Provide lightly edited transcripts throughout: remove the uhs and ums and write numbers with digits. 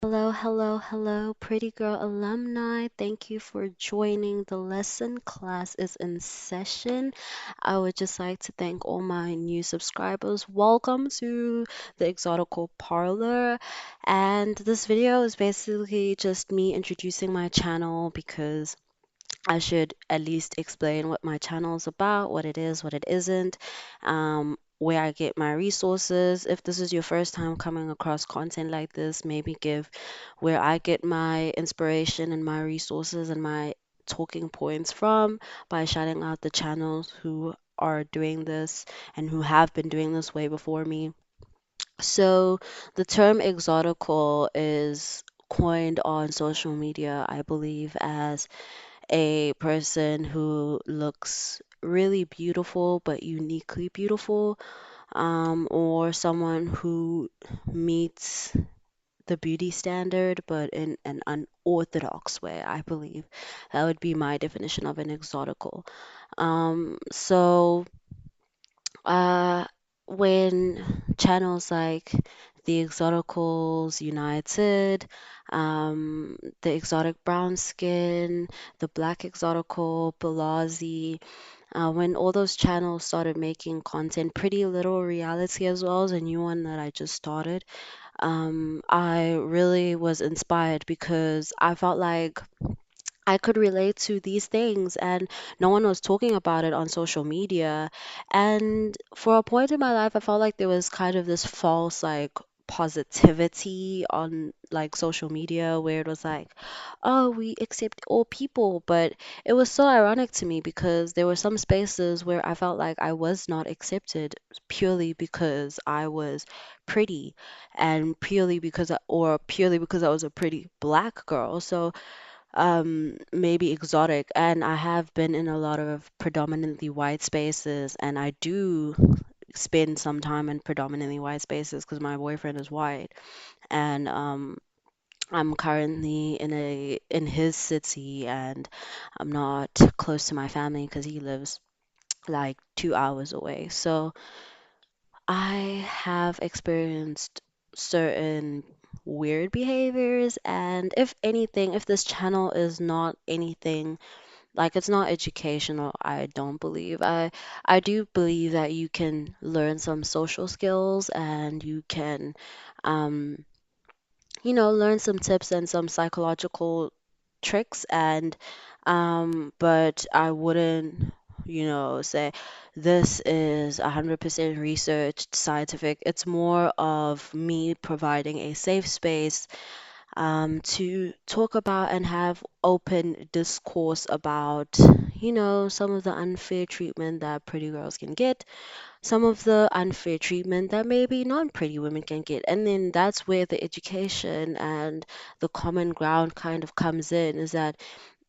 Hello, hello, hello, pretty girl alumni. Thank you for joining the lesson. Class is in session. I would just like to thank all my new subscribers. Welcome to the Exotical Parlor. And this video is basically just me introducing my channel because I should at least explain what my channel is about, what it is, what it isn't, where I get my resources. If this is your first time coming across content like this, maybe give where I get my inspiration and my resources and my talking points from by shouting out the channels who are doing this and who have been doing this way before me. So, the term exotical is coined on social media, I believe, as a person who looks really beautiful but uniquely beautiful, or someone who meets the beauty standard but in an unorthodox way, I believe. That would be my definition of an exotical. So uh, when channels like the Exoticals United, the Exotic Brown Skin, the Black Exotical, Balazi, when all those channels started making content, Pretty Little Reality as well as a new one that I just started, I really was inspired because I felt like I could relate to these things and no one was talking about it on social media. And for a point in my life, I felt like there was kind of this false, like, positivity on like social media where it was like, oh, we accept all people. But it was so ironic to me because there were some spaces where I felt like I was not accepted purely because I was pretty and purely because I was a pretty black girl. So maybe exotic, and I have been in a lot of predominantly white spaces, and I do spend some time in predominantly white spaces because my boyfriend is white, and I'm currently in his city, and I'm not close to my family because he lives like 2 hours away. So I have experienced certain weird behaviors, and if anything, if this channel is not anything like it's not educational, I don't believe. I do believe that you can learn some social skills and you can um learn some tips and some psychological tricks and but I wouldn't say this is 100% researched scientific. It's more of me providing a safe space to talk about and have open discourse about, some of the unfair treatment that pretty girls can get, some of the unfair treatment that maybe non-pretty women can get. And then that's where the education and the common ground kind of comes in, is that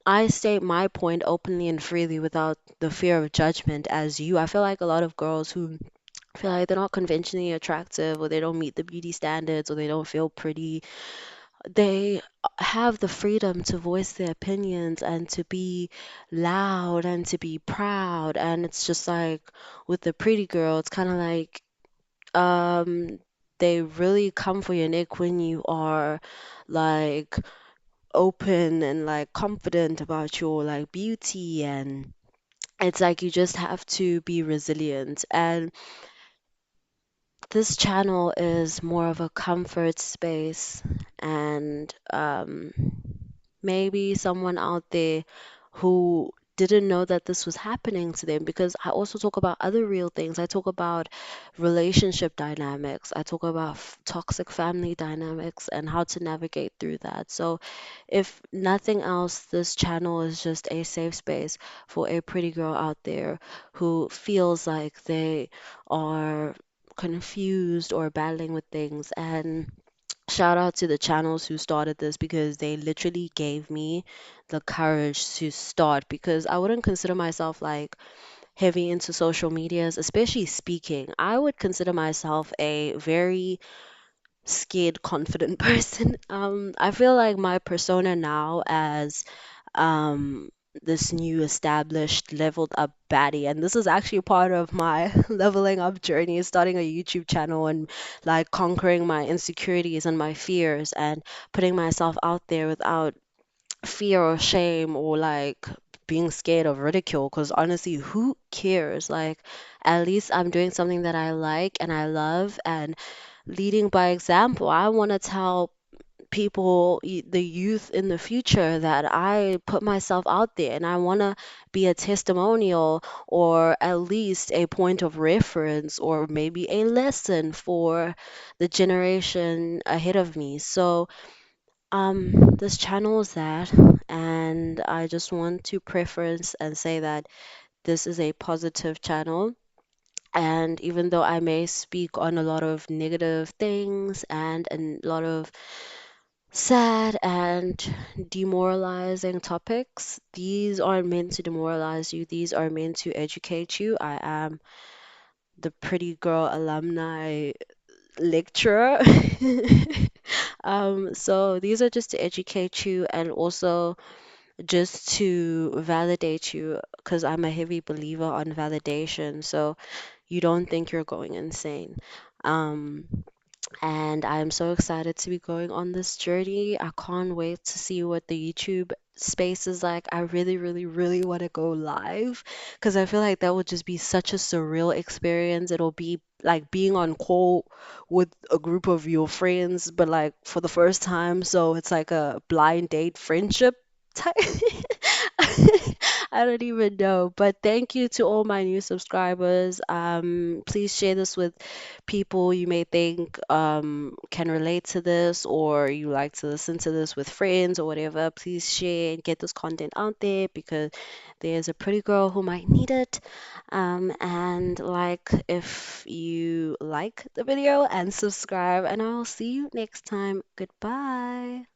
I state my point openly and freely without the fear of judgment as you. I feel like a lot of girls who feel like they're not conventionally attractive or they don't meet the beauty standards or they don't feel pretty, they have the freedom to voice their opinions and to be loud and to be proud. And it's just like with the pretty girl, it's kind of like um, they really come for your neck when you are like open and like confident about your like beauty. And it's like you just have to be resilient. And this channel is more of a comfort space, and maybe someone out there who didn't know that this was happening to them, because I also talk about other real things. I talk about relationship dynamics. I talk about toxic family dynamics and how to navigate through that. So, if nothing else, this channel is just a safe space for a pretty girl out there who feels like they are confused or battling with things. And shout out to the channels who started this because they literally gave me the courage to start, because I wouldn't consider myself like heavy into social medias, especially speaking. I would consider myself a very scared, confident person. I feel like my persona now as this new established leveled up baddie. And this is actually part of my leveling up journey, starting a YouTube channel and like conquering my insecurities and my fears and putting myself out there without fear or shame or like being scared of ridicule. Because honestly, who cares? Like, at least I'm doing something that I like and I love and leading by example. I want to tell people, the youth in the future, that I put myself out there and I want to be a testimonial or at least a point of reference or maybe a lesson for the generation ahead of me. So, this channel is that, and I just want to preference and say that this is a positive channel. And even though I may speak on a lot of negative things and a lot of sad and demoralizing topics, these aren't meant to demoralize you. These are meant to educate you. I am the Pretty Girl alumni lecturer. So these are just to educate you and also just to validate you because I'm a heavy believer on validation. So you don't think you're going insane. Um, and I'm so excited to be going on this journey. I can't wait to see what the YouTube space is like. I really, really, really want to go live because I feel like that would just be such a surreal experience. It'll be like being on call with a group of your friends, but like for the first time. So it's like a blind date friendship type. I don't even know. But thank you to all my new subscribers. Please share this with people you may think can relate to this or you like to listen to this with friends or whatever. Please share and get this content out there because there's a pretty girl who might need it. And like if you like the video and subscribe, and I'll see you next time. Goodbye.